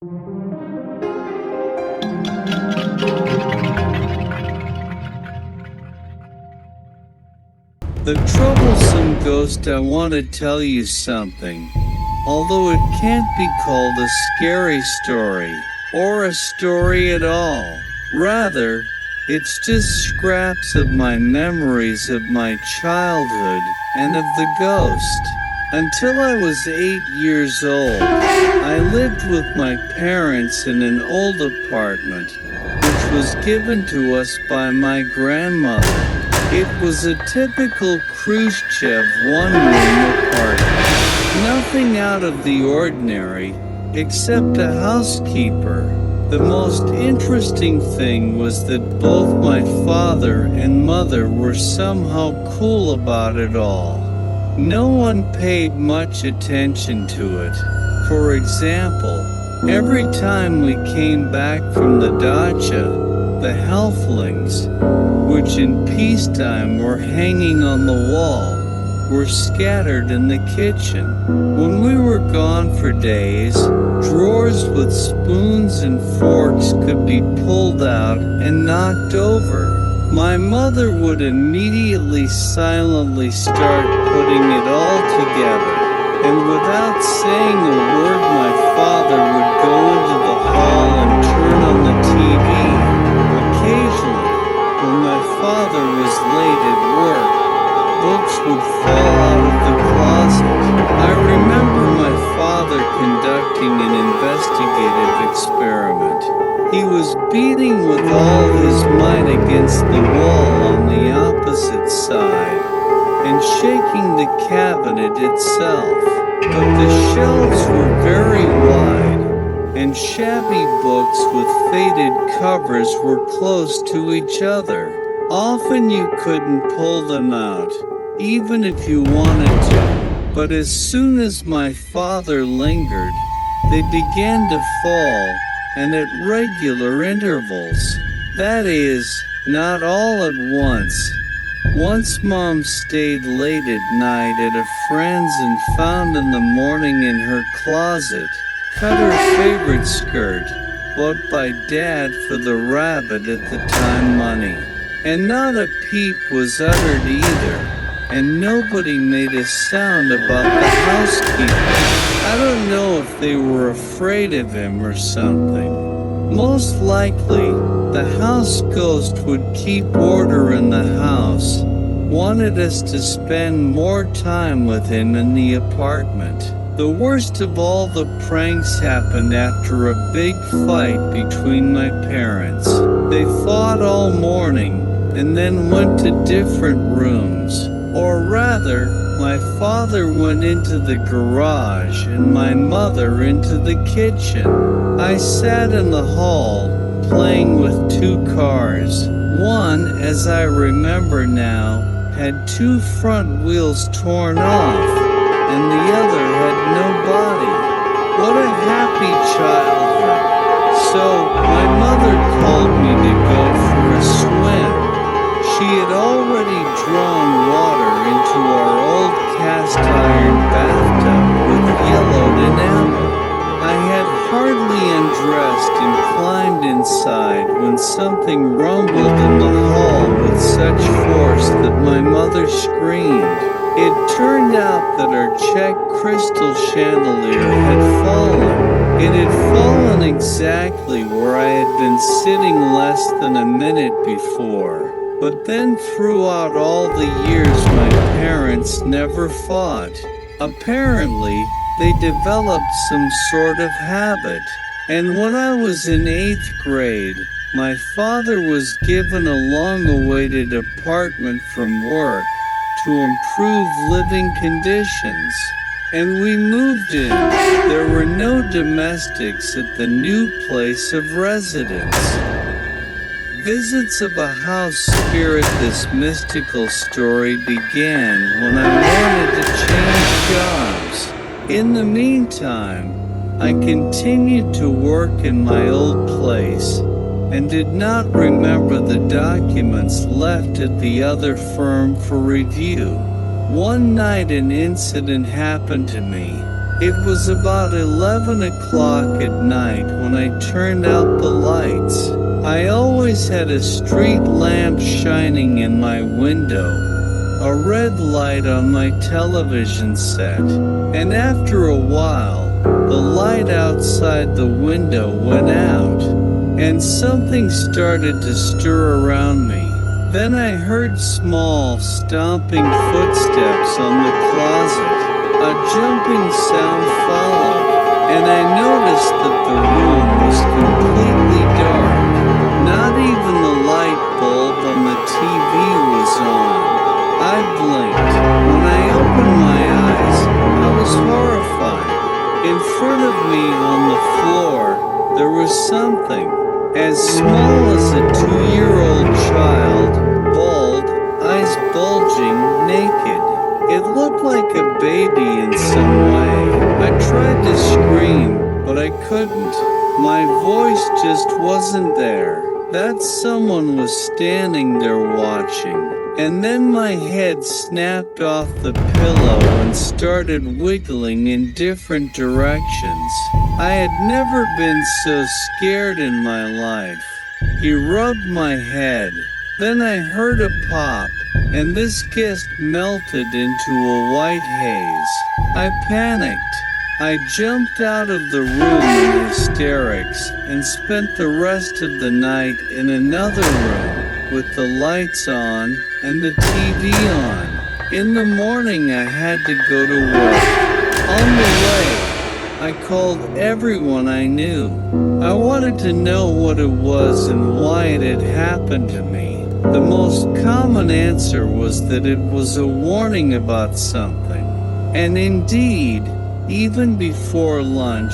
The troublesome ghost. I want to tell you something. Although it can't be called a scary story, or a story at all. Rather, it's just scraps of my memories of my childhood and of the ghost. Until I was 8 years old, I lived with my parents in an old apartment, which was given to us by my grandmother. It was a typical Khrushchev one-room apartment. Nothing out of the ordinary, except a housekeeper. The most interesting thing was that both my father and mother were somehow cool about it all. No one paid much attention to it. For example, every time we came back from the dacha, the helflings, which in peacetime were hanging on the wall, were scattered in the kitchen. When we were gone for days, drawers with spoons and forks could be pulled out and knocked over. My mother would immediately silently start putting it all together, and without saying a word, my father would go into the hall and turn on the TV. Occasionally, when my father was late at work, books would fall out of the closet. I remember my father conducting an investigative experiment. He was beating with all his might against the wall on the opposite side, and shaking the cabinet itself. But the shelves were very wide, and shabby books with faded covers were close to each other. Often you couldn't pull them out, even if you wanted to. But as soon as my father lingered, they began to fall, and at regular intervals. That is, not all at once. Once Mom stayed late at night at a friend's and found in the morning in her closet, cut her favorite skirt, bought by Dad for the rabbit at the time money. And not a peep was uttered either, and nobody made a sound about the housekeeper. I don't know if they were afraid of him or something. Most likely, the house ghost would keep order in the house, wanted us to spend more time with him in the apartment. The worst of all the pranks happened after a big fight between my parents. They fought all morning, and then went to different rooms. Or rather, my father went into the garage and my mother into the kitchen. I sat in the hall, playing with 2 cars. One, as I remember now, had 2 front wheels torn off, and the other had no body. What a happy childhood. So, my mother called me to go for a swim. She had already drawn water into our old cast-iron bathtub with yellowed enamel. I had hardly undressed and climbed inside when something rumbled in the hall with such force that my mother screamed. It turned out that our Czech crystal chandelier had fallen. It had fallen exactly where I had been sitting less than a minute before. But then throughout all the years my parents never fought. Apparently, they developed some sort of habit. And when I was in 8th grade, my father was given a long-awaited apartment from work to improve living conditions. And we moved in. There were no domestics at the new place of residence. Visits of a house spirit. This mystical story began when I wanted to change jobs. In the meantime, I continued to work in my old place and did not remember the documents left at the other firm for review. One night an incident happened to me. It was about 11 o'clock at night when I turned out the lights. I always had a street lamp shining in my window, a red light on my television set, and after a while, the light outside the window went out, and something started to stir around me. Then I heard small, stomping footsteps on the closet. A jumping sound followed, and I noticed that the room was completely dark. Not even the light bulb on the TV was on. I blinked. When I opened my eyes, I was horrified. In front of me on the floor, there was something as small as a 2-year-old child, bald, eyes bulging, naked. It looked like a baby in some way. I tried to scream, but I couldn't. My voice just wasn't there. That someone was standing there watching. And then my head snapped off the pillow and started wiggling in different directions. I had never been so scared in my life. He rubbed my head. Then I heard a pop, and this guest melted into a white haze. I panicked. I jumped out of the room in hysterics and spent the rest of the night in another room with the lights on and the TV on. In the morning I had to go to work. On the way, I called everyone I knew. I wanted to know what it was and why it had happened to me. The most common answer was that it was a warning about something. And indeed, even before lunch,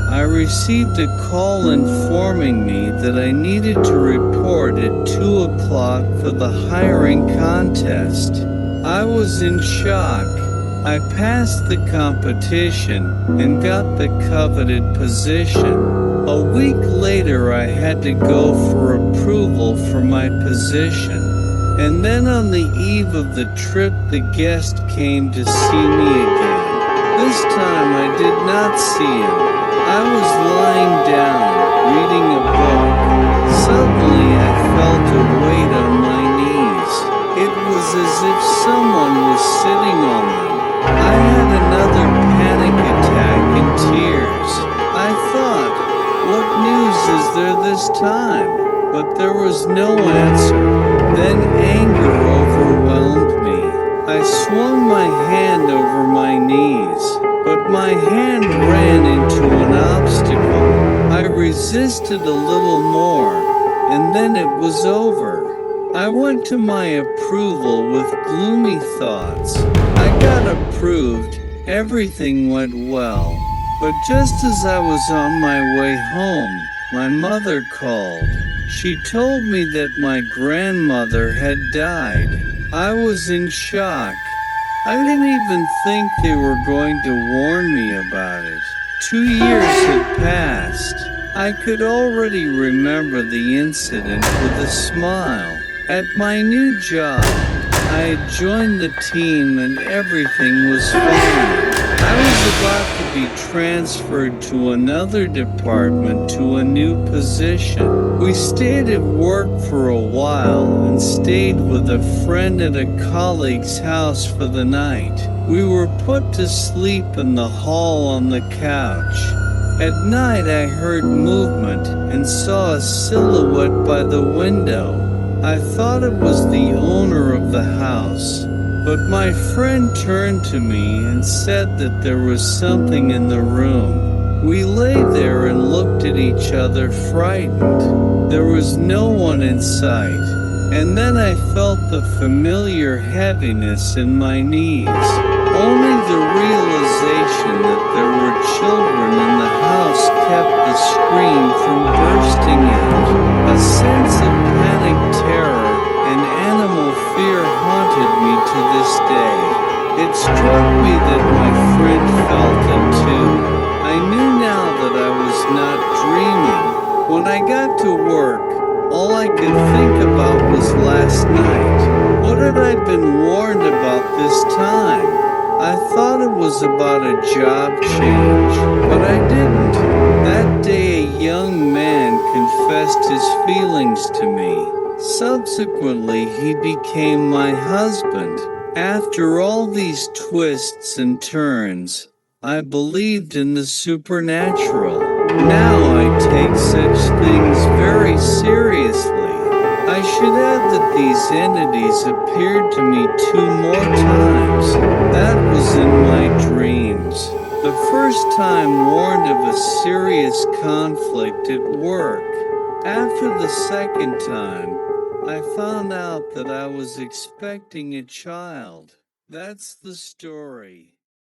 I received a call informing me that I needed to report at 2 o'clock for the hiring contest. I was in shock. I passed the competition and got the coveted position. A week later, I had to go for approval for my position. And then on the eve of the trip, the guest came to see me again. This time I did not see him. I was lying down, reading a book. Suddenly I felt a weight on my knees. It was as if someone was sitting on them. I had another panic attack and tears. I thought, what news is there this time? But there was no answer. Then anger overwhelmed me. I swung my hand over my knees, but my hand ran into an obstacle. I resisted a little more, and then it was over. I went to my approval with gloomy thoughts. I got approved, everything went well. But just as I was on my way home, my mother called. She told me that my grandmother had died. I was in shock. I didn't even think they were going to warn me about it. 2 years had passed. I could already remember the incident with a smile. At my new job, I had joined the team and everything was fine. I was about to be transferred to another department to a new position. We stayed at work for a while and stayed with a friend at a colleague's house for the night. We were put to sleep in the hall on the couch. At night I heard movement and saw a silhouette by the window. I thought it was the owner of the house. But my friend turned to me and said that there was something in the room. We lay there and looked at each other frightened. There was no one in sight. And then I felt the familiar heaviness in my knees. Only the realization that there were children in the house kept the scream from bursting out. A sense of panic terror and animal fear haunted me to this day. It struck me that my friend felt it too. I knew now that I was not dreaming. When I got to work, all I could think about was last night. What had I been warned about this time? I thought it was about a job change, but I didn't. That day a young confessed his feelings to me. Subsequently, he became my husband. After all these twists and turns, I believed in the supernatural. Now I take such things very seriously. I should add that these entities appeared to me 2 more times. That was in my dreams. The first time warned of a serious conflict at work. After the second time, I found out that I was expecting a child. That's the story.